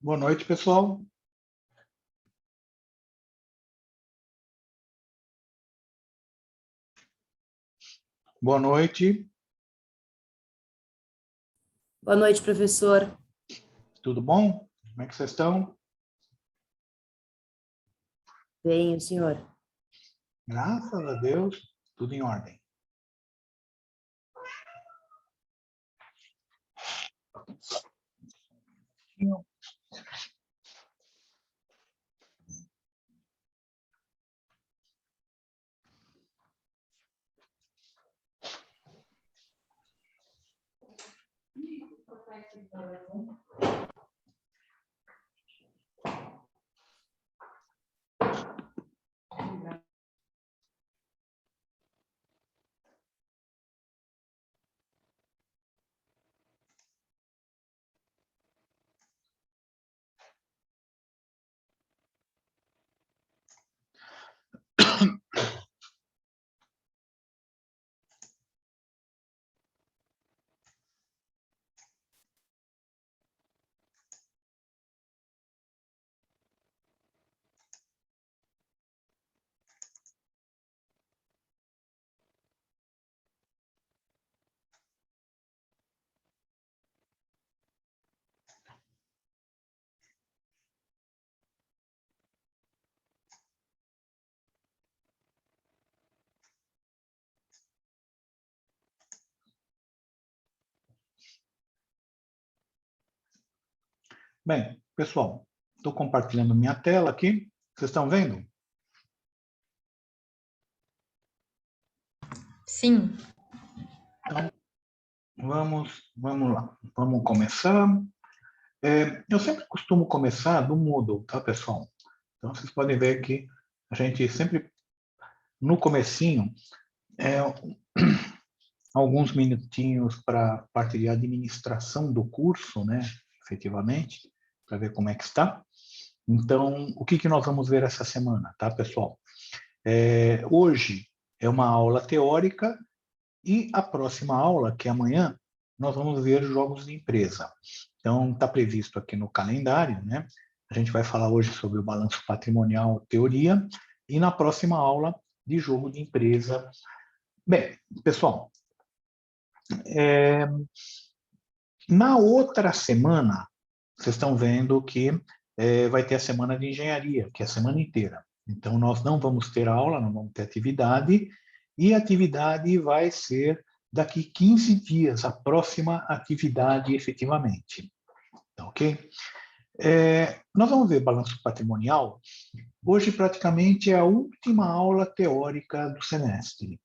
Boa noite, pessoal. Boa noite. Boa noite, professor. Tudo bom? Como é que vocês estão? Bem, o senhor? Graças a Deus, tudo em ordem. Bem, pessoal, estou compartilhando minha tela aqui. Vocês estão vendo? Sim. Então, vamos lá. Vamos começar. Eu sempre costumo começar do Moodle, tá, pessoal? Então, vocês podem ver que a gente sempre, no comecinho, alguns minutinhos para a parte de administração do curso, né, efetivamente, para ver como é que está. Então, o que nós vamos ver essa semana, tá, pessoal? Hoje é uma aula teórica e a próxima aula, que é amanhã, nós vamos ver jogos de empresa. Então, está previsto aqui no calendário, né? A gente vai falar hoje sobre o balanço patrimonial, teoria, e na próxima aula de jogo de empresa. Bem, pessoal, na outra semana, vocês estão vendo que vai ter a semana de engenharia, que é a semana inteira. Então, nós não vamos ter aula, não vamos ter atividade, e a atividade vai ser daqui 15 dias, a próxima atividade efetivamente. Tá, ok? Nós vamos ver balanço patrimonial. Hoje, praticamente, é a última aula teórica do semestre.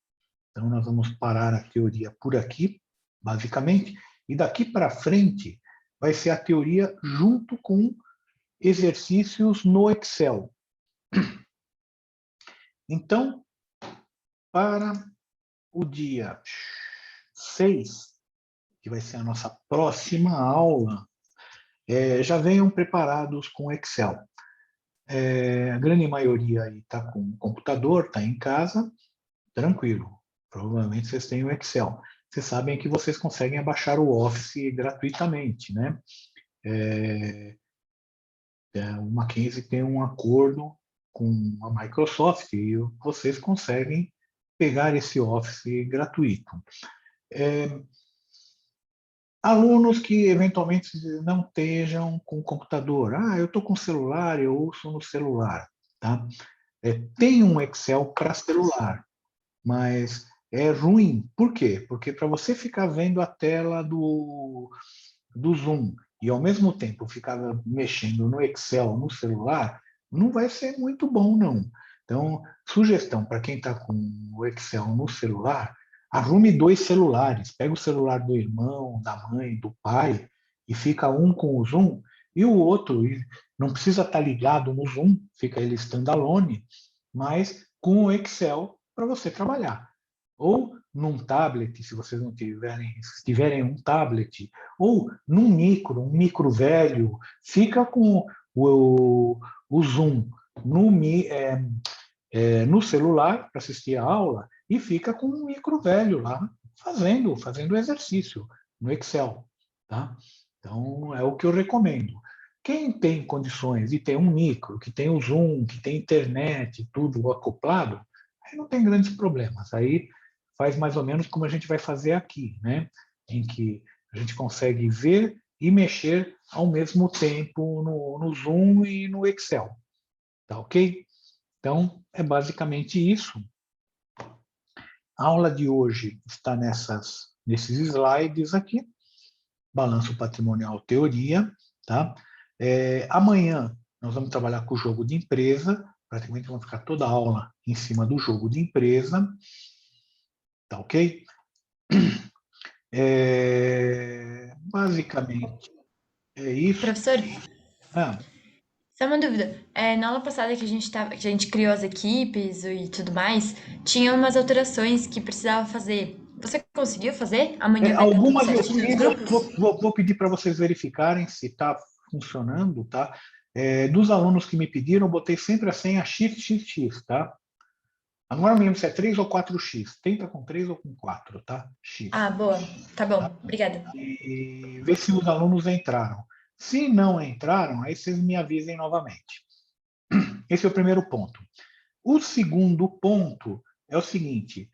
Então, nós vamos parar a teoria por aqui, basicamente, e daqui para frente vai ser a teoria junto com exercícios no Excel. Então, para o dia 6, que vai ser a nossa próxima aula, já venham preparados com Excel. A grande maioria está com computador, está em casa, tranquilo. Provavelmente vocês têm o Excel. Vocês sabem que vocês conseguem baixar o Office gratuitamente, né? O Mackenzie tem um acordo com a Microsoft e vocês conseguem pegar esse Office gratuito. Alunos que eventualmente não estejam com computador. Eu estou com celular, eu ouço no celular. Tá? Tem um Excel para celular, mas é ruim. Por quê? Porque para você ficar vendo a tela do Zoom e ao mesmo tempo ficar mexendo no Excel no celular, não vai ser muito bom, não. Então, sugestão para quem está com o Excel no celular, arrume 2 celulares. Pega o celular do irmão, da mãe, do pai e fica um com o Zoom e o outro, não precisa estar ligado no Zoom, fica ele standalone, mas com o Excel para você trabalhar. Ou num tablet, se vocês não tiverem um tablet, ou num um micro velho, fica com o Zoom no celular para assistir a aula e fica com um micro velho lá fazendo exercício no Excel. Tá? Então, é o que eu recomendo. Quem tem condições de ter um micro, que tem o Zoom, que tem internet, tudo acoplado, aí não tem grandes problemas. Aí faz mais ou menos como a gente vai fazer aqui, né? Em que a gente consegue ver e mexer ao mesmo tempo no Zoom e no Excel. Tá ok? Então, é basicamente isso. A aula de hoje está nesses slides aqui. Balanço patrimonial, teoria. Tá? Amanhã nós vamos trabalhar com o jogo de empresa. Praticamente vamos ficar toda a aula em cima do jogo de empresa. Tá ok? Basicamente é isso. Professor, Ah, só uma dúvida. Na aula passada que a gente criou as equipes e tudo mais, tinha umas alterações que precisava fazer. Você conseguiu fazer? Amanhã vai estar tudo algumas eu certinho nos fiz, grupos? vou pedir para vocês verificarem se está funcionando, tá? Dos alunos que me pediram, eu botei sempre a senha XXX, tá? Agora não me lembro se é 3 ou 4x. Tenta com 3 ou com 4, tá? X. Ah, boa. Tá bom. Obrigada. E ver se os alunos entraram. Se não entraram, aí vocês me avisem novamente. Esse é o primeiro ponto. O segundo ponto é o seguinte: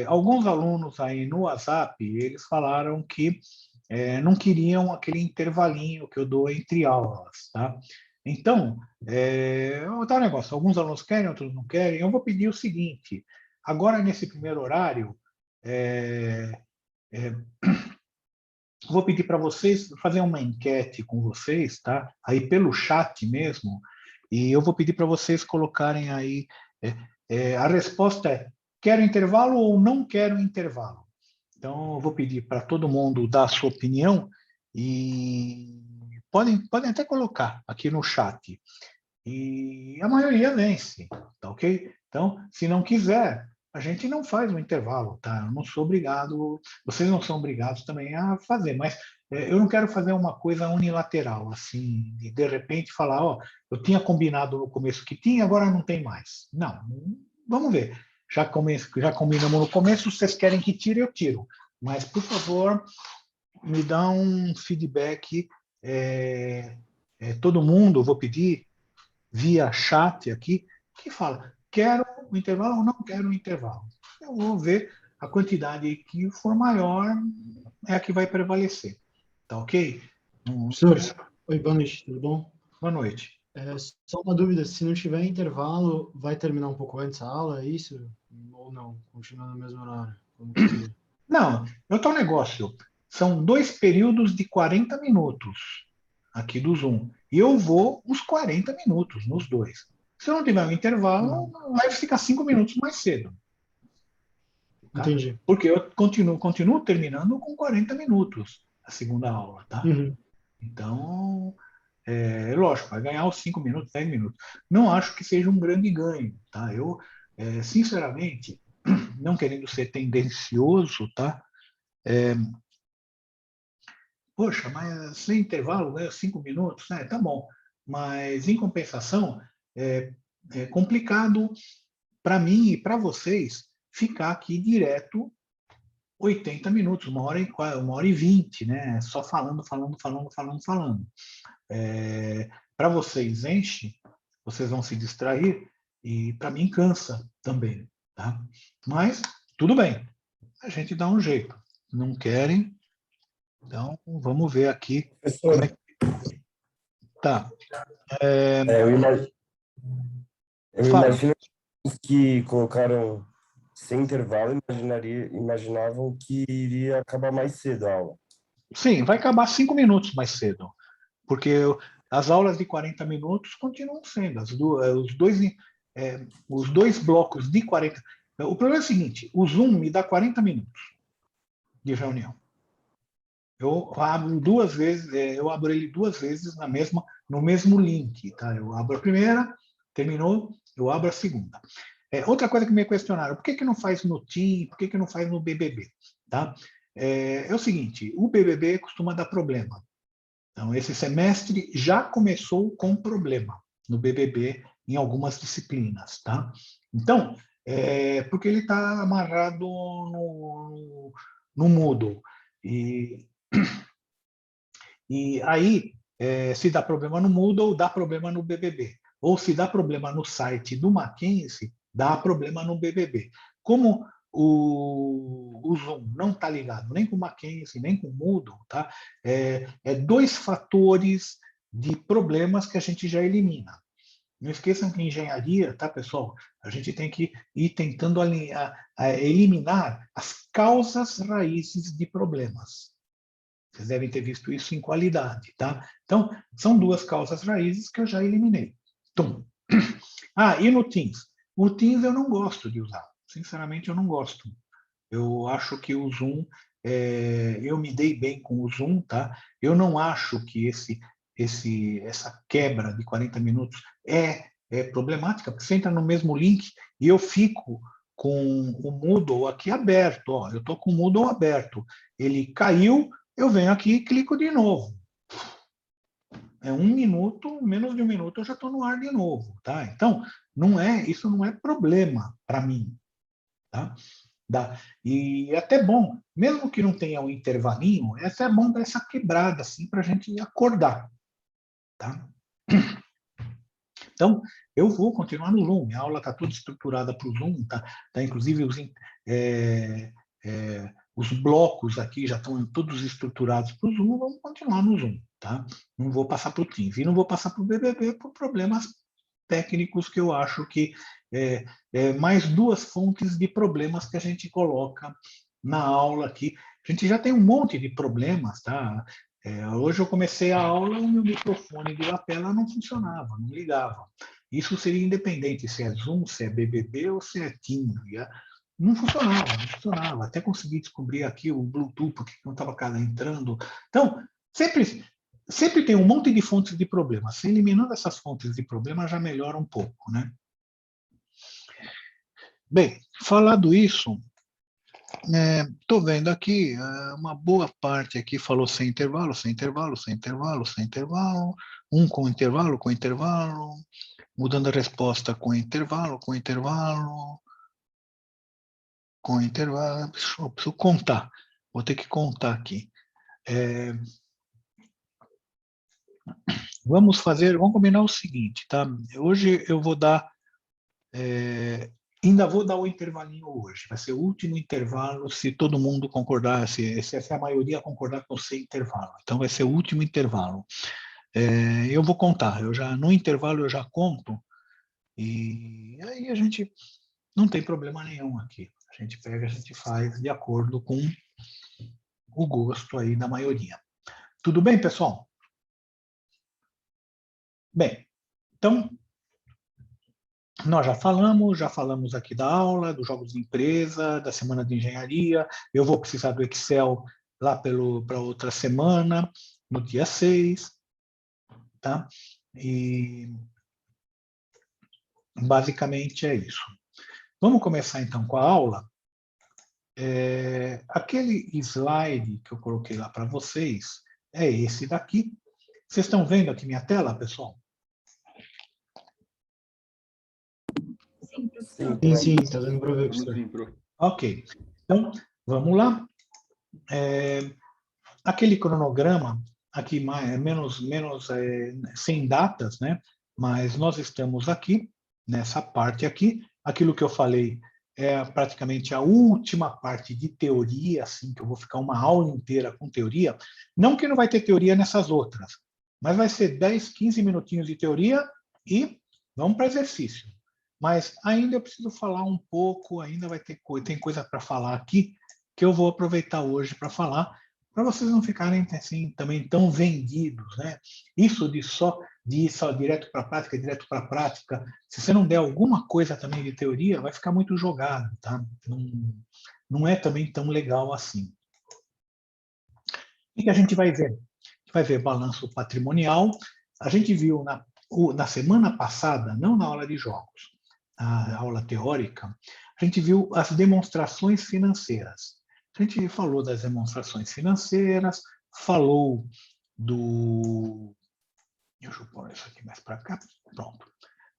alguns alunos aí no WhatsApp, eles falaram que não queriam aquele intervalinho que eu dou entre aulas, tá? Então, tá um negócio, alguns alunos querem, outros não querem. Eu vou pedir o seguinte: agora nesse primeiro horário, vou pedir para vocês fazer uma enquete com vocês, tá? Aí pelo chat mesmo, e eu vou pedir para vocês colocarem aí a resposta é: quero intervalo ou não quero intervalo? Então, eu vou pedir para todo mundo dar a sua opinião e podem até colocar aqui no chat. E a maioria vence, tá ok? Então, se não quiser, a gente não faz um intervalo, tá? Eu não sou obrigado, vocês não são obrigados também a fazer, mas eu não quero fazer uma coisa unilateral, assim, de repente falar, ó, eu tinha combinado no começo que tinha, agora não tem mais. Não, vamos ver. Já combinamos no começo, vocês querem que tire, eu tiro. Mas, por favor, me dá um feedback. Todo mundo, vou pedir, via chat aqui, que fala, quero o intervalo ou não quero o intervalo. Eu vou ver a quantidade que for maior, é a que vai prevalecer. Tá ok? Professor, oi, boa noite, tudo bom? Boa noite. Só uma dúvida, se não tiver intervalo, vai terminar um pouco antes a aula, é isso? Ou não? Continua no mesmo horário? Como que seria? Não, eu estou negócio. São 2 períodos de 40 minutos aqui do Zoom. E eu vou uns 40 minutos nos dois. Se eu não tiver um intervalo, vai ficar 5 minutos mais cedo. Tá? Entendi. Porque eu continuo terminando com 40 minutos a segunda aula. Tá? Uhum. Então, lógico, vai ganhar os 5 minutos, 10 minutos. Não acho que seja um grande ganho. Tá? Eu, sinceramente, não querendo ser tendencioso, tá? Poxa, mas sem intervalo, né, 5 minutos, né, tá bom. Mas, em compensação, é complicado para mim e para vocês ficar aqui direto 80 minutos, 1h20, né? Só falando. Para vocês enche, vocês vão se distrair e para mim cansa também, tá? Mas tudo bem, a gente dá um jeito. Não querem, então vamos ver aqui como é Professor, que tá. eu Fala. imagino que colocaram sem intervalo, imaginavam que iria acabar mais cedo a aula. Sim, vai acabar 5 minutos mais cedo, porque as aulas de 40 minutos continuam sendo, os dois blocos de 40. O problema é o seguinte: o Zoom me dá 40 minutos de reunião. Eu abro duas vezes, eu abro ele 2 vezes no mesmo link, tá? Eu abro a primeira, terminou, eu abro a segunda. Outra coisa que me questionaram: por que não faz no Team, por que não faz no BBB? Tá? É o seguinte: o BBB costuma dar problema. Então, esse semestre já começou com problema no BBB em algumas disciplinas. Tá? Então, porque ele está amarrado no Moodle. E aí, se dá problema no Moodle, dá problema no BBB. Ou se dá problema no site do Mackenzie, dá problema no BBB. Como o Zoom não está ligado nem com o Mackenzie, nem com o Moodle, tá? Dois fatores de problemas que a gente já elimina. Não esqueçam que em engenharia, tá, pessoal? A gente tem que ir tentando eliminar as causas raízes de problemas. Vocês devem ter visto isso em qualidade, tá? Então, são duas causas raízes que eu já eliminei. Tum. E no Teams? O Teams eu não gosto de usar. Sinceramente, eu não gosto. Eu acho que o Zoom, eu me dei bem com o Zoom, tá? Eu não acho que essa quebra de 40 minutos é problemática, porque você entra no mesmo link e eu fico com o Moodle aqui aberto. Ó, eu estou com o Moodle aberto. Ele caiu, eu venho aqui e clico de novo. Um minuto, menos de um minuto, eu já estou no ar de novo. Tá? Então, isso não é problema para mim. Tá? E é até bom, mesmo que não tenha um intervalinho, é até bom dar essa quebrada assim, para a gente acordar. Tá? Então, eu vou continuar no Zoom. Minha aula está toda estruturada para o Zoom, tá inclusive os blocos aqui já estão todos estruturados para o Zoom, vamos continuar no Zoom. Tá? Não vou passar para o Teams e não vou passar para o BBB por problemas técnicos que eu acho que mais duas fontes de problemas que a gente coloca na aula aqui. A gente já tem um monte de problemas, tá? Hoje eu comecei a aula, o meu microfone de lapela não funcionava, não ligava. Isso seria independente se é Zoom, se é BBB ou se é Teams. Não funcionava. Até consegui descobrir aqui o Bluetooth, porque não estava entrando. Então, sempre tem um monte de fontes de problemas. Se eliminando essas fontes de problemas, já melhora um pouco, né? Bem, falado isso, estou vendo aqui, uma boa parte aqui falou sem intervalo, sem intervalo, sem intervalo, sem intervalo, com intervalo, mudando a resposta com intervalo, preciso contar, vou ter que contar aqui. Vamos combinar o seguinte, tá? Hoje eu vou dar, ainda vou dar o intervalinho hoje, vai ser o último intervalo, se todo mundo concordar, se a maioria concordar com o sem intervalo. Então vai ser o último intervalo. Eu vou contar, no intervalo eu já conto, e aí a gente não tem problema nenhum aqui. A gente faz de acordo com o gosto aí da maioria. Tudo bem, pessoal? Bem, então, nós já falamos aqui da aula, dos jogos de empresa, da semana de engenharia. Eu vou precisar do Excel lá para outra semana, no dia 6. Tá? E basicamente é isso. Vamos começar então com a aula. Aquele slide que eu coloquei lá para vocês é esse daqui. Vocês estão vendo aqui minha tela, pessoal? Sim, está dando para ver, professor. Ok, então vamos lá. Aquele cronograma aqui menos sem datas, né? Mas nós estamos aqui nessa parte aqui. Aquilo que eu falei é praticamente a última parte de teoria, assim, que eu vou ficar uma aula inteira com teoria. Não que não vai ter teoria nessas outras, mas vai ser 10, 15 minutinhos de teoria e vamos para exercício. Mas ainda eu preciso falar um pouco, ainda tem coisa para falar aqui, que eu vou aproveitar hoje para falar, para vocês não ficarem assim, também tão vendidos, né? Isso de ir só direto para a prática, se você não der alguma coisa também de teoria, vai ficar muito jogado, tá? Não é também tão legal assim. O que a gente vai ver? A gente vai ver balanço patrimonial. A gente viu na semana passada, não na aula de jogos, a aula teórica, a gente viu as demonstrações financeiras. A gente falou das demonstrações financeiras, falou do... Deixa eu pôr isso aqui mais para cá. Pronto.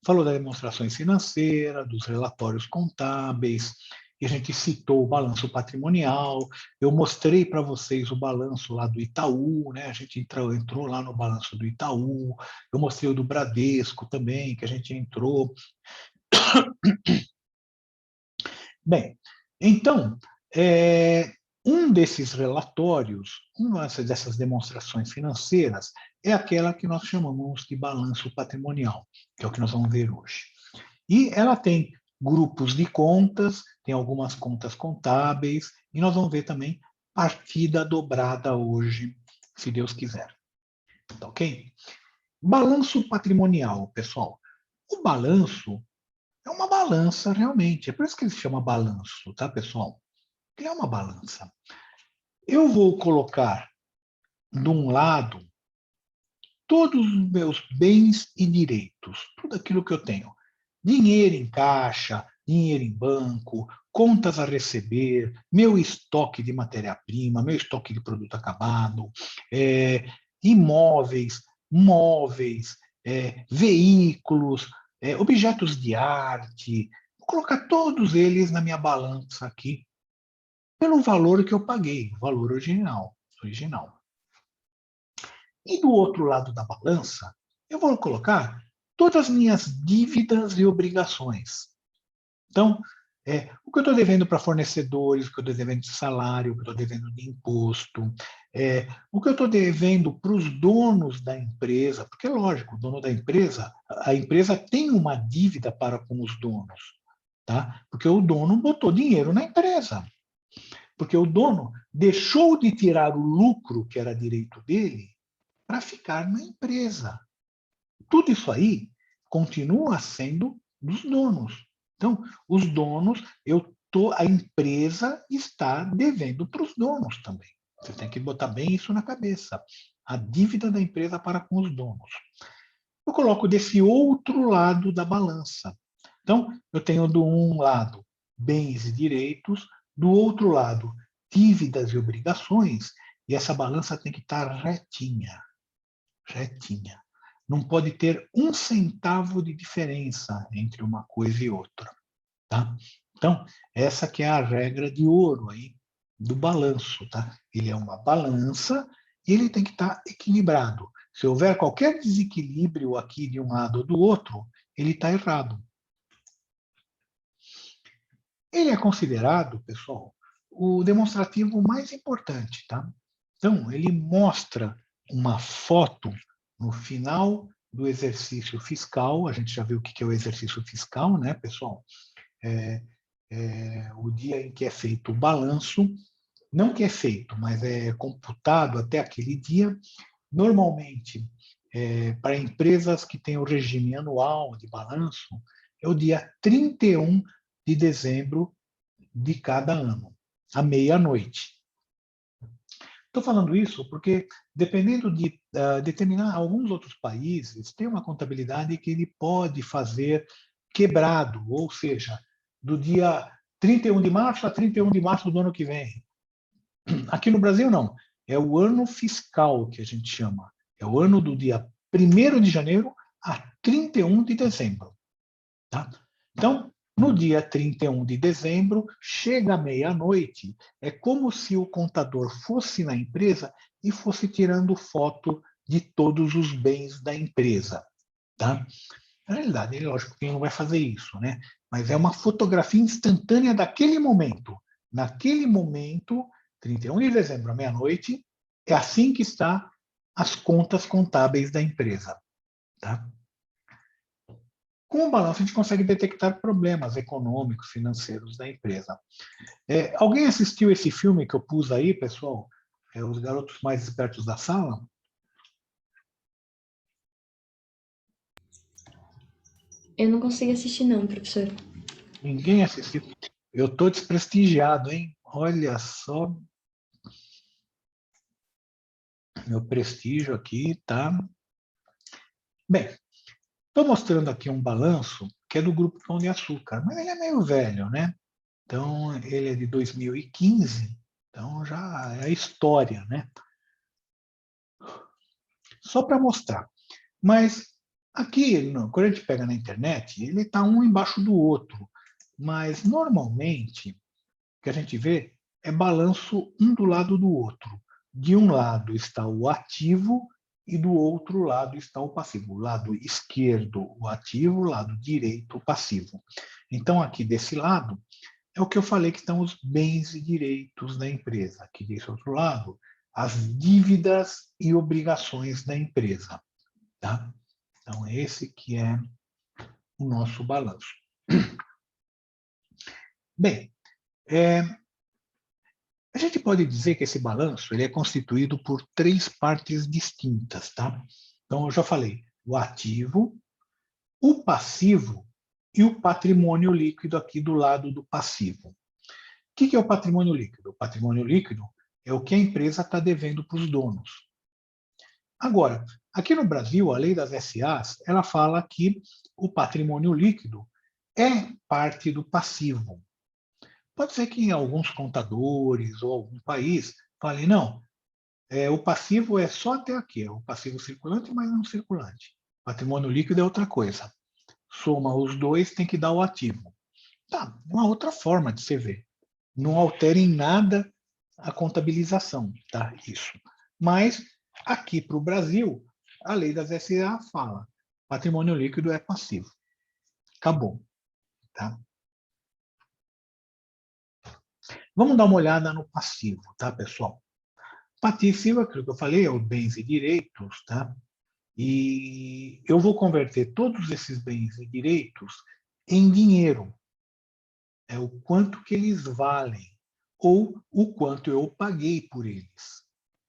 Falou das demonstrações financeiras, dos relatórios contábeis, e a gente citou o balanço patrimonial, eu mostrei para vocês o balanço lá do Itaú, né? A gente entrou lá no balanço do Itaú, eu mostrei o do Bradesco também, que a gente entrou. Bem, então, um desses relatórios, uma dessas demonstrações financeiras, é aquela que nós chamamos de balanço patrimonial, que é o que nós vamos ver hoje. E ela tem grupos de contas, tem algumas contas contábeis, e nós vamos ver também partida dobrada hoje, se Deus quiser. Tá ok? Balanço patrimonial, pessoal. O balanço é uma balança realmente, é por isso que ele se chama balanço, tá, pessoal? Ele é uma balança. Eu vou colocar de um lado todos os meus bens e direitos, tudo aquilo que eu tenho. Dinheiro em caixa, dinheiro em banco, contas a receber, meu estoque de matéria-prima, meu estoque de produto acabado, imóveis, móveis, veículos, objetos de arte. Vou colocar todos eles na minha balança aqui, pelo valor que eu paguei, o valor original. E do outro lado da balança, eu vou colocar todas as minhas dívidas e obrigações. Então, o que eu estou devendo para fornecedores, o que eu estou devendo de salário, o que eu estou devendo de imposto, o que eu estou devendo para os donos da empresa, porque é lógico, o dono da empresa, a empresa tem uma dívida para com os donos, tá? Porque o dono botou dinheiro na empresa. Porque o dono deixou de tirar o lucro que era direito dele para ficar na empresa. Tudo isso aí continua sendo dos donos. Então, os donos, a empresa está devendo para os donos também. Você tem que botar bem isso na cabeça. A dívida da empresa para com os donos. Eu coloco desse outro lado da balança. Então, eu tenho do um lado bens e direitos, do outro lado dívidas e obrigações, e essa balança tem que estar retinha. Retinha. Não pode ter um centavo de diferença entre uma coisa e outra. Tá? Então, essa que é a regra de ouro aí do balanço. Tá? Ele é uma balança e ele tem que estar equilibrado. Se houver qualquer desequilíbrio aqui de um lado ou do outro, ele está errado. Ele é considerado, pessoal, o demonstrativo mais importante. Tá? Então, ele mostra uma foto no final do exercício fiscal. A gente já viu o que é o exercício fiscal, né, pessoal? O dia em que é feito o balanço, não que é feito, mas é computado até aquele dia. Normalmente, para empresas que têm o regime anual de balanço, é o dia 31 de dezembro de cada ano, à meia-noite. Estou falando isso porque, dependendo de determinar alguns outros países, tem uma contabilidade que ele pode fazer quebrado, ou seja, do dia 31 de março a 31 de março do ano que vem. Aqui no Brasil, não. É o ano fiscal que a gente chama. É o ano do dia 1º de janeiro a 31 de dezembro. Tá? Então, no dia 31 de dezembro, chega à meia-noite, é como se o contador fosse na empresa e fosse tirando foto de todos os bens da empresa. Tá? Na realidade, é lógico que ele não vai fazer isso, né? Mas é uma fotografia instantânea daquele momento. Naquele momento, 31 de dezembro, à meia-noite, é assim que está as contas contábeis da empresa. Tá? Com o balanço, a gente consegue detectar problemas econômicos, financeiros da empresa. Alguém assistiu esse filme que eu pus aí, pessoal? Os Garotos Mais Espertos da Sala? Eu não consigo assistir não, professor. Ninguém assistiu. Eu estou desprestigiado, hein? Olha só. Meu prestígio aqui tá... Bem, estou mostrando aqui um balanço que é do Grupo Pão de Açúcar, mas ele é meio velho, né? Então, ele é de 2015, então já é a história, né? Só para mostrar. Mas aqui, quando a gente pega na internet, ele está um embaixo do outro. Mas, normalmente, que a gente vê é balanço um do lado do outro. De um lado está o ativo e do outro lado está o passivo. O lado esquerdo, o ativo, o lado direito, o passivo. Então, aqui desse lado, é o que eu falei que estão os bens e direitos da empresa. Aqui desse outro lado, as dívidas e obrigações da empresa. Tá? Então, esse que é o nosso balanço. Bem, a gente pode dizer que esse balanço ele é constituído por 3 partes distintas. Tá? Então, eu já falei, o ativo, o passivo e o patrimônio líquido aqui do lado do passivo. O que é o patrimônio líquido? O patrimônio líquido é o que a empresa está devendo para os donos. Agora, aqui no Brasil, a lei das SAs, ela fala que o patrimônio líquido é parte do passivo. Pode ser que em alguns contadores ou algum país falem, não, o passivo é só até aqui, é o passivo circulante, mas não circulante. Patrimônio líquido é outra coisa. Soma os dois, tem que dar o ativo. Tá, uma outra forma de se ver. Não altera em nada a contabilização, tá? Isso. Mas, aqui para o Brasil, a lei das SA fala, patrimônio líquido é passivo. Acabou. Tá? Vamos dar uma olhada no passivo, tá, pessoal? Passivo, aquilo que eu falei, é os bens e direitos, tá? E eu vou converter todos esses bens e direitos em dinheiro. É o quanto que eles valem, ou o quanto eu paguei por eles.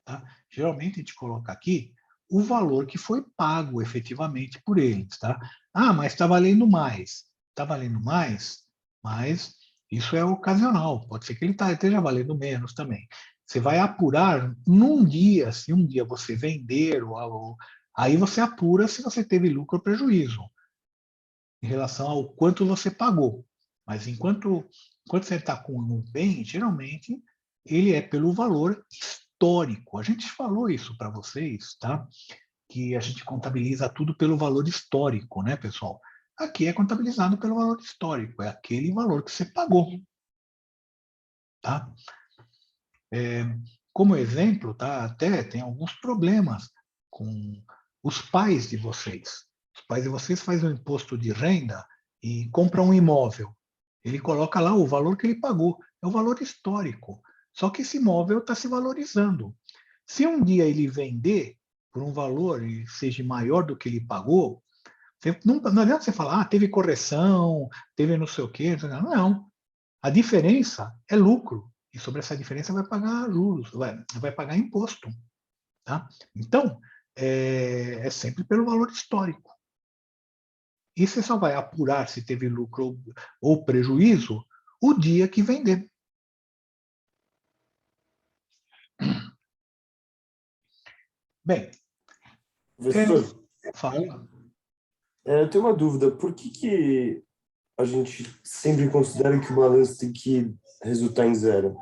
Tá? Geralmente a gente coloca aqui o valor que foi pago efetivamente por eles. Tá? Ah, mas está valendo mais. Está valendo mais, mas isso é ocasional. Pode ser que ele esteja valendo menos também. Você vai apurar num dia, se um dia você vender, aí você apura se você teve lucro ou prejuízo em relação ao quanto você pagou. Mas enquanto você está com um bem, geralmente ele é pelo valor histórico. A gente falou isso para vocês, tá? Que a gente contabiliza tudo pelo valor histórico, né, pessoal? Aqui é contabilizado pelo valor histórico, é aquele valor que você pagou. Tá? Como exemplo, tá? Até tem alguns problemas com os pais de vocês. Os pais de vocês fazem um imposto de renda e compram um imóvel. Ele coloca lá o valor que ele pagou, é o valor histórico. Só que esse imóvel está se valorizando. Se um dia ele vender por um valor e seja maior do que ele pagou, não adianta você falar, teve correção, teve não sei o quê. Não. A diferença é lucro. E sobre essa diferença vai pagar juros, vai pagar imposto. Tá? Então, é sempre pelo valor histórico. E você só vai apurar se teve lucro ou prejuízo o dia que vender. Bem, Professor, fala. eu tenho uma dúvida. Por que a gente sempre considera que o balanço tem que resultar em zero?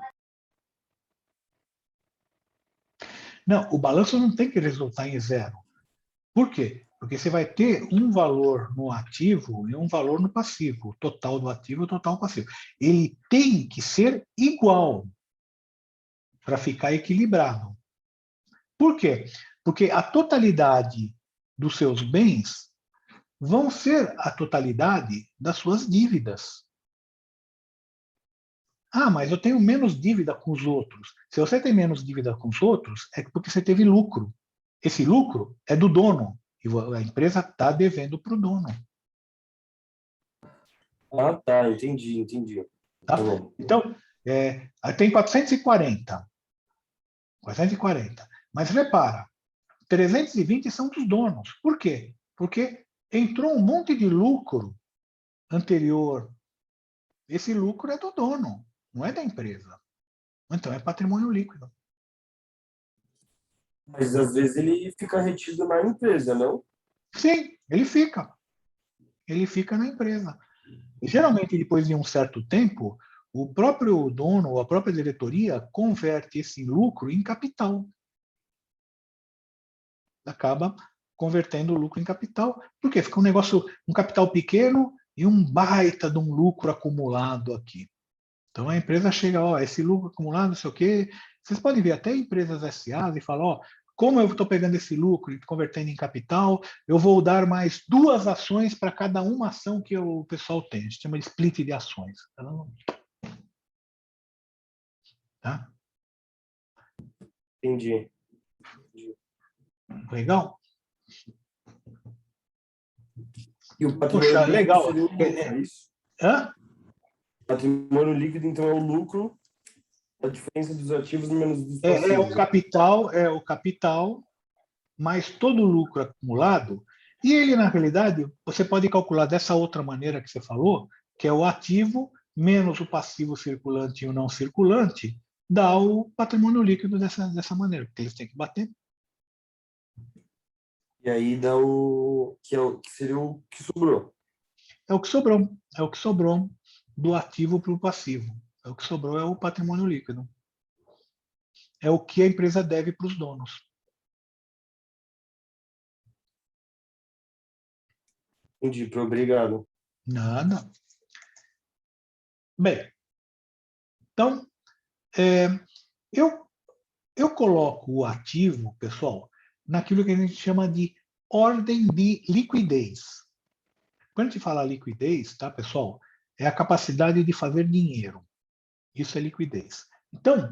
Não, o balanço não tem que resultar em zero. Por quê? Porque você vai ter um valor no ativo e um valor no passivo, o total do ativo e o total do passivo. Ele tem que ser igual para ficar equilibrado. Por quê? Porque a totalidade dos seus bens vão ser a totalidade das suas dívidas. Ah, mas eu tenho menos dívida com os outros. Se você tem menos dívida com os outros, é porque você teve lucro. Esse lucro é do dono. E a empresa está devendo para o dono. Ah, tá, entendi. Tá? Tá bom. Então, tem 440. 440. Mas repara, 320 são dos donos. Por quê? Porque entrou um monte de lucro anterior. Esse lucro é do dono, não é da empresa. Então é patrimônio líquido. Mas às vezes ele fica retido na empresa, não? Sim, ele fica. Ele fica na empresa. E, geralmente, depois de um certo tempo, o próprio dono ou a própria diretoria converte esse lucro em capital. Acaba convertendo o lucro em capital. Por quê? Fica um negócio, um capital pequeno e um baita de um lucro acumulado aqui. Então, a empresa chega, ó, esse lucro acumulado, não sei o quê. Vocês podem ver até empresas SA e falar, ó, como eu estou pegando esse lucro e convertendo em capital, eu vou dar mais 2 ações para cada uma ação que o pessoal tem. A gente chama de split de ações. Tá? Entendi. Legal? E o patrimônio Puxa, líquido legal. seria o lucro, é isso? Hã? Patrimônio líquido, então, é o lucro, a diferença dos ativos menos dos É passivos. o capital mais todo o lucro acumulado. E ele, na realidade, você pode calcular dessa outra maneira que você falou, que é o ativo menos o passivo circulante e o não circulante, dá o patrimônio líquido dessa maneira, porque eles têm que bater. E aí dá o que seria o que sobrou. É o que sobrou do ativo para o passivo. É o que sobrou é o patrimônio líquido. É o que a empresa deve para os donos. Entendi, obrigado. Nada. Bem, então, eu coloco o ativo, pessoal, naquilo que a gente chama de ordem de liquidez. Quando a gente fala liquidez, tá, pessoal, é a capacidade de fazer dinheiro. Isso é liquidez. Então,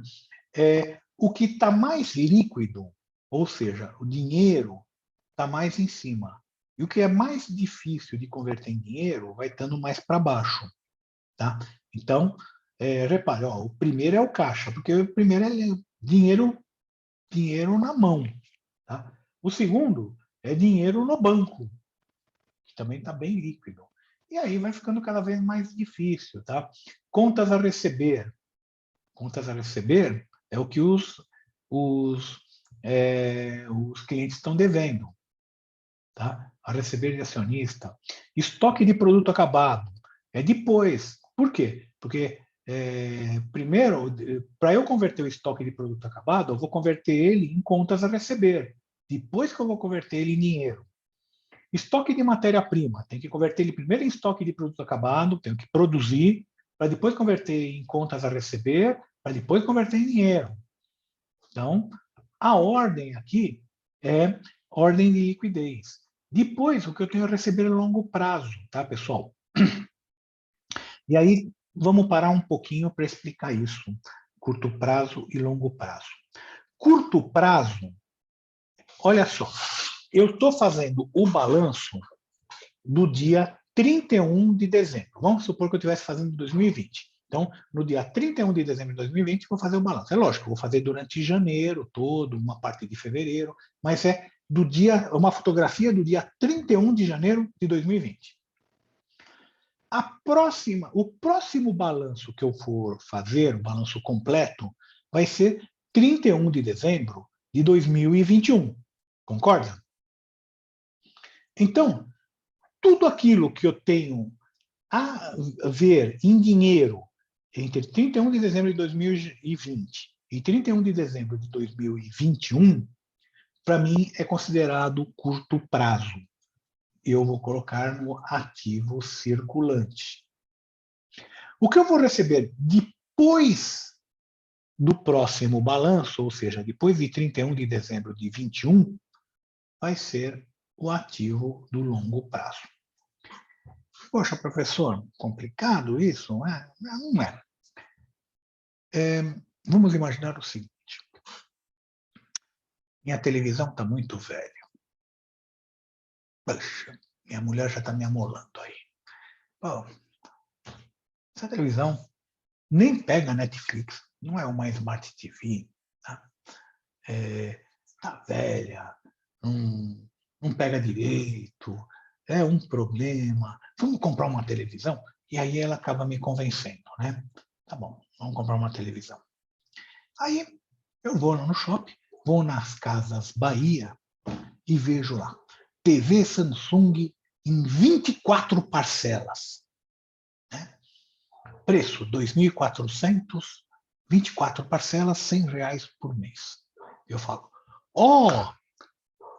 o que está mais líquido, ou seja, o dinheiro está mais em cima. E o que é mais difícil de converter em dinheiro vai estando mais para baixo. Tá? Então, repare, ó, o primeiro é o caixa, porque o primeiro é dinheiro na mão. Tá? O segundo é dinheiro no banco, que também está bem líquido. E aí vai ficando cada vez mais difícil. Tá? Contas a receber. Contas a receber é o que os clientes estão devendo. Tá? A receber de acionista. Estoque de produto acabado. É depois. Por quê? Porque, primeiro, para eu converter o estoque de produto acabado, eu vou converter ele em contas a receber. Depois que eu vou converter ele em dinheiro. Estoque de matéria-prima. Tem que converter ele primeiro em estoque de produto acabado, tenho que produzir, para depois converter em contas a receber, para depois converter em dinheiro. Então, a ordem aqui é ordem de liquidez. Depois, o que eu tenho a receber a longo prazo, tá, pessoal? E aí, vamos parar um pouquinho para explicar isso. Curto prazo e longo prazo. Curto prazo, olha só, eu estou fazendo o balanço do dia 31 de dezembro. Vamos supor que eu estivesse fazendo 2020. Então, no dia 31 de dezembro de 2020, vou fazer o balanço. É lógico, vou fazer durante janeiro todo, uma parte de fevereiro, mas é uma fotografia do dia 31 de janeiro de 2020. O próximo balanço que eu for fazer, o balanço completo, vai ser 31 de dezembro de 2021. Concorda? Então, tudo aquilo que eu tenho a ver em dinheiro entre 31 de dezembro de 2020 e 31 de dezembro de 2021, para mim é considerado curto prazo. Eu vou colocar no ativo circulante. O que eu vou receber depois do próximo balanço, ou seja, depois de 31 de dezembro de 21, vai ser o ativo do longo prazo. Poxa, professor, complicado isso? Não é? Não é. Vamos imaginar o seguinte. Minha televisão está muito velha. Poxa, minha mulher já está me amolando aí. Pô, essa televisão nem pega Netflix, não é uma Smart TV. Tá, tá velha, não pega direito, é um problema. Vamos comprar uma televisão? E aí ela acaba me convencendo, né? Tá bom, vamos comprar uma televisão. Aí eu vou no shopping, vou nas Casas Bahia e vejo lá. TV Samsung em 24 parcelas. Né? Preço R$ 2.400, 24 parcelas, R$100 por mês. Eu falo,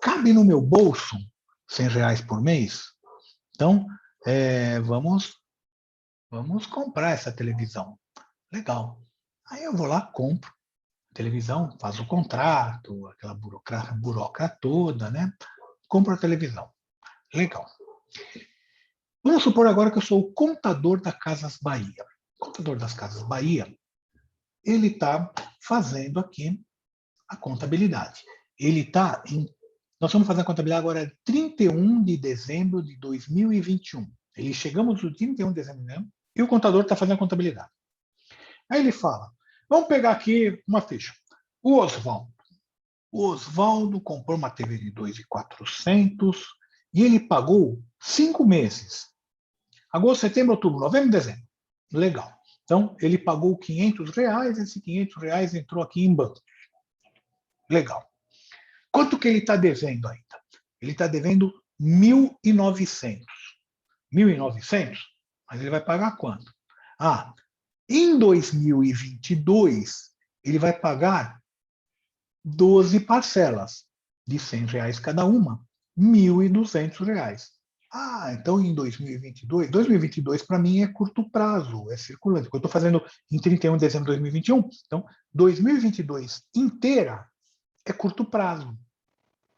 cabe no meu bolso R$100 por mês? Então, vamos comprar essa televisão. Legal. Aí eu vou lá, compro televisão, faço o contrato, aquela burocracia toda, né? Compro a televisão. Legal. Vamos supor agora que eu sou o contador da Casas Bahia. O contador das Casas Bahia, ele está fazendo aqui a contabilidade. Nós vamos fazer a contabilidade agora 31 de dezembro de 2021. Chegamos no 31 de dezembro mesmo, e o contador está fazendo a contabilidade. Aí ele fala, vamos pegar aqui uma ficha. O Oswaldo comprou uma TV de 2.400 e ele pagou 5 meses. Agosto, setembro, outubro, novembro, dezembro. Legal. Então, ele pagou R$500, esses R$500 entrou aqui em banco. Legal. Quanto que ele está devendo ainda? Ele está devendo 1.900. 1.900? Mas ele vai pagar quanto? Em 2022, ele vai pagar 12 parcelas de R$100 cada uma, R$1.200. Então em 2022 para mim é curto prazo, é circulante. Eu estou fazendo em 31 de dezembro de 2021, então 2022 inteira é curto prazo.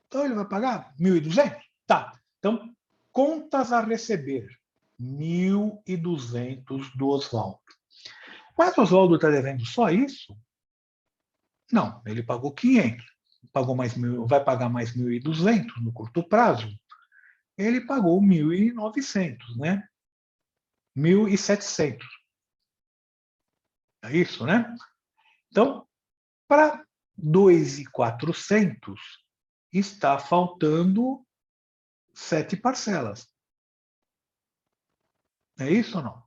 Então ele vai pagar 1.200? Tá. Então, contas a receber, 1.200 do Oswaldo. Mas o Oswaldo está devendo só isso? Não, ele pagou 500, vai pagar mais 1.200 no curto prazo. Ele pagou 1.900, né? 1.700. É isso, né? Então, para 2.400, está faltando 7 parcelas. É isso ou não?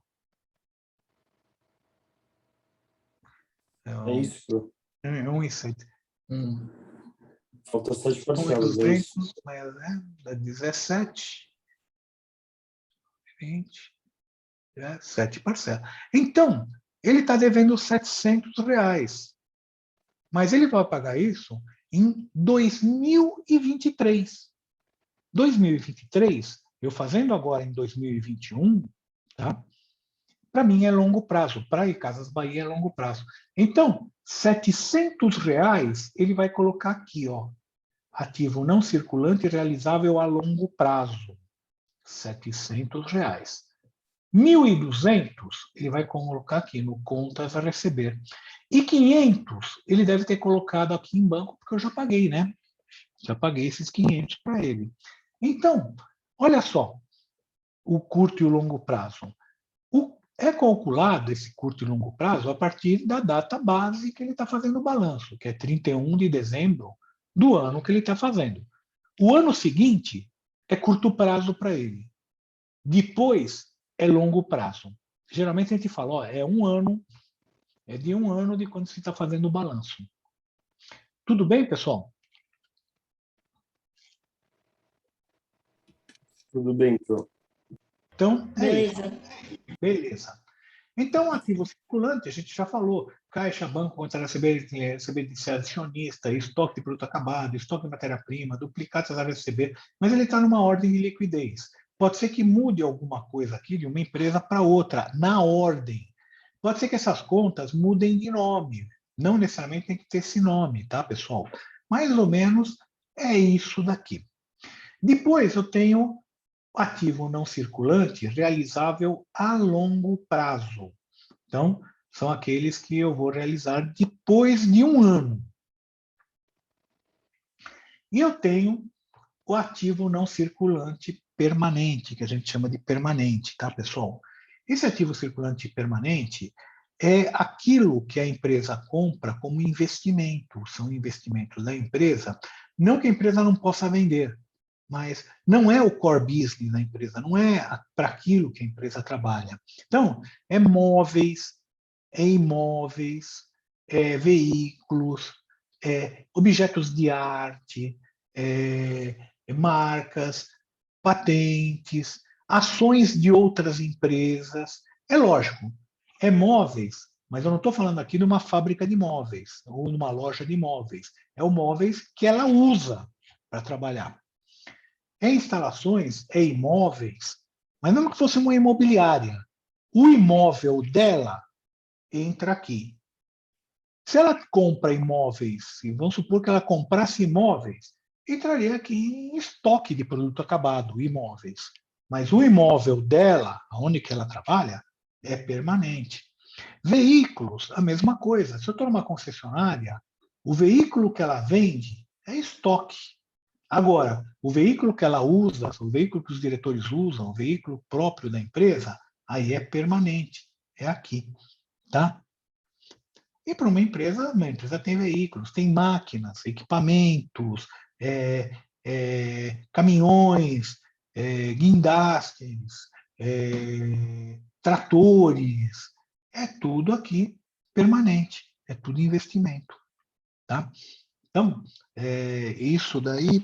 É isso. 1.700. Falta 7 parcelas, é isso. 1.200, dá 17, 20, 7 parcelas. Então, ele está devendo R$700. Mas ele vai pagar isso em 2023. 2023, eu fazendo agora em 2021, tá? Para mim é longo prazo. Para Casas Bahia é longo prazo. Então, R$700 ele vai colocar aqui, ó, ativo não circulante realizável a longo prazo. R$700. 1.200 ele vai colocar aqui no contas a receber. E 500 ele deve ter colocado aqui em banco, porque eu já paguei, né? Já paguei esses 500 para ele. Então, olha só, o curto e o longo prazo. É calculado esse curto e longo prazo a partir da data base que ele está fazendo o balanço, que é 31 de dezembro do ano que ele está fazendo. O ano seguinte é curto prazo para ele. Depois é longo prazo. Geralmente a gente fala, ó, é de um ano de quando você está fazendo o balanço. Tudo bem, pessoal? Tudo bem, então. Então, Beleza. Beleza. Então, ativo circulante, a gente já falou, caixa, banco, conta receber de acionista, estoque de produto acabado, estoque de matéria-prima, duplicados a receber, mas ele está numa ordem de liquidez. Pode ser que mude alguma coisa aqui de uma empresa para outra, na ordem. Pode ser que essas contas mudem de nome. Não necessariamente tem que ter esse nome, tá, pessoal? Mais ou menos é isso daqui. Depois eu tenho ativo não circulante realizável a longo prazo. Então, são aqueles que eu vou realizar depois de um ano. E eu tenho o ativo não circulante permanente, que a gente chama de permanente, tá, pessoal? Esse ativo circulante permanente é aquilo que a empresa compra como investimento, são investimentos da empresa, não que a empresa não possa vender, mas não é o core business da empresa, não é para aquilo que a empresa trabalha. Então, é móveis, é imóveis, é veículos, objetos de arte, marcas, patentes, ações de outras empresas. É lógico, é móveis, mas eu não estou falando aqui de uma fábrica de móveis ou numa loja de móveis. É o móveis que ela usa para trabalhar. É instalações, é imóveis, mas não que fosse uma imobiliária. O imóvel dela entra aqui. Se ela compra imóveis, e vamos supor que ela comprasse imóveis, entraria aqui em estoque de produto acabado, imóveis. Mas o imóvel dela, onde que ela trabalha, é permanente. Veículos, a mesma coisa. Se eu estou numa concessionária, o veículo que ela vende é estoque. Agora, o veículo que ela usa, o veículo que os diretores usam, o veículo próprio da empresa, aí é permanente, é aqui, tá? E para uma empresa tem veículos, tem máquinas, equipamentos, caminhões, guindastes, tratores, é tudo aqui permanente, é tudo investimento, tá? Então, isso daí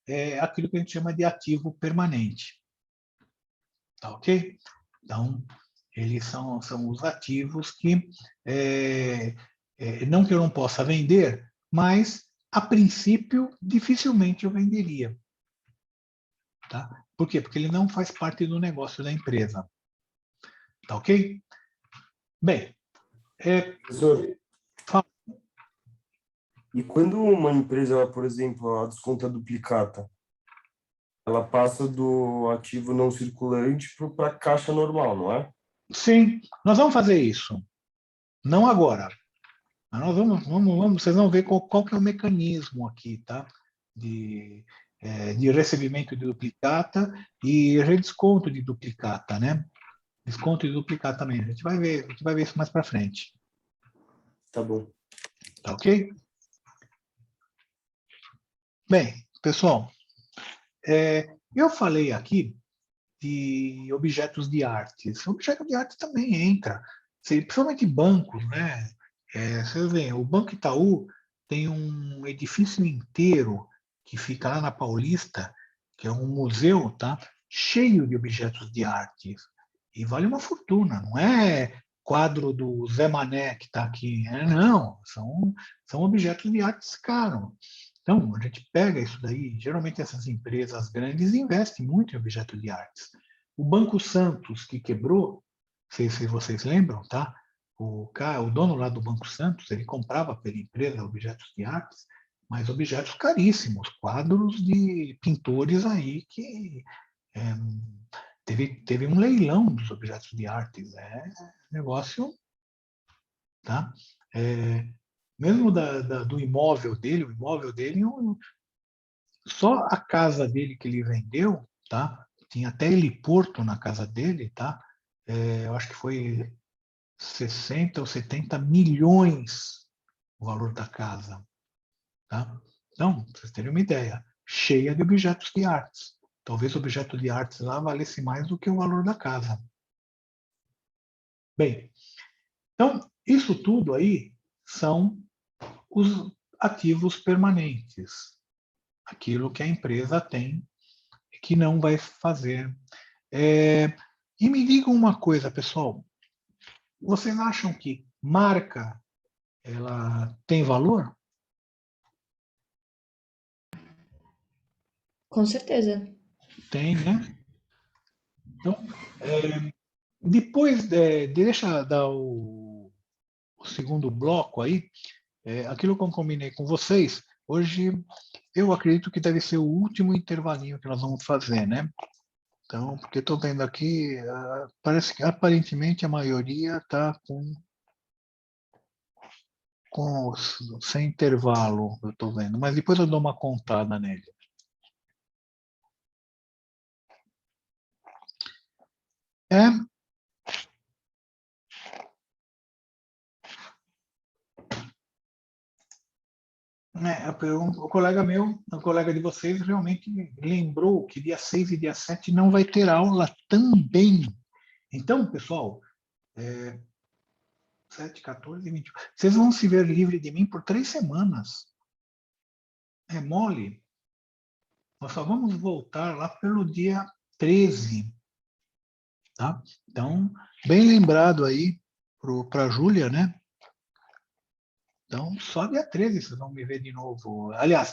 é aquilo que a gente chama de ativo permanente, tá ok? Então, eles são os ativos que, não que eu não possa vender, mas, a princípio, dificilmente eu venderia. Tá? Por quê? Porque ele não faz parte do negócio da empresa. Tá ok? Bem, Professor, fala. e quando uma empresa, ela, por exemplo, ela desconta duplicata, ela passa do ativo não circulante para a caixa normal, não é? Sim, nós vamos fazer isso. Não agora. Mas nós vamos, vocês vão ver qual que é o mecanismo aqui, tá? De recebimento de duplicata e redesconto de duplicata, né? Desconto de duplicata também. A gente vai ver isso mais para frente. Tá bom. Tá ok? Bem, pessoal, eu falei aqui de objetos de artes. Objeto de arte também entra, principalmente bancos, né? Vocês veem, o Banco Itaú tem um edifício inteiro que fica lá na Paulista, que é um museu, tá? Cheio de objetos de arte. E vale uma fortuna, não é quadro do Zé Mané que está aqui, não, são objetos de arte caros. Então, a gente pega isso daí, geralmente essas empresas grandes investem muito em objetos de artes. O Banco Santos, que quebrou, não sei se vocês lembram, tá? O dono lá do Banco Santos, ele comprava pela empresa objetos de artes, mas objetos caríssimos, quadros de pintores aí que teve um leilão dos objetos de artes. Negócio, tá? Mesmo do imóvel dele, o imóvel dele, só a casa dele que ele vendeu, tá? Tinha até heliporto na casa dele, tá? Eu acho que foi 60 ou 70 milhões o valor da casa, tá? Então, pra vocês terem uma ideia, cheia de objetos de artes. Talvez o objeto de artes lá valesse mais do que o valor da casa. Bem, então, isso tudo aí são os ativos permanentes. Aquilo que a empresa tem e que não vai fazer. E me digam uma coisa, pessoal. Vocês acham que marca ela tem valor? Com certeza. Tem, né? Então, depois, deixa eu dar o segundo bloco aí. Aquilo que eu combinei com vocês, hoje eu acredito que deve ser o último intervalinho que nós vamos fazer, né? Então, porque estou vendo aqui, parece que aparentemente a maioria está sem intervalo, eu estou vendo, mas depois eu dou uma contada nele. O colega meu, o colega de vocês, realmente lembrou que dia 6 e dia 7 não vai ter aula também. Então, pessoal, 7, 14, 21. Vocês vão se ver livre de mim por 3 semanas. É mole. Nós só vamos voltar lá pelo dia 13. Tá? Então, bem lembrado aí para a Júlia, né? Então, só dia 13 vocês vão me ver de novo. Aliás,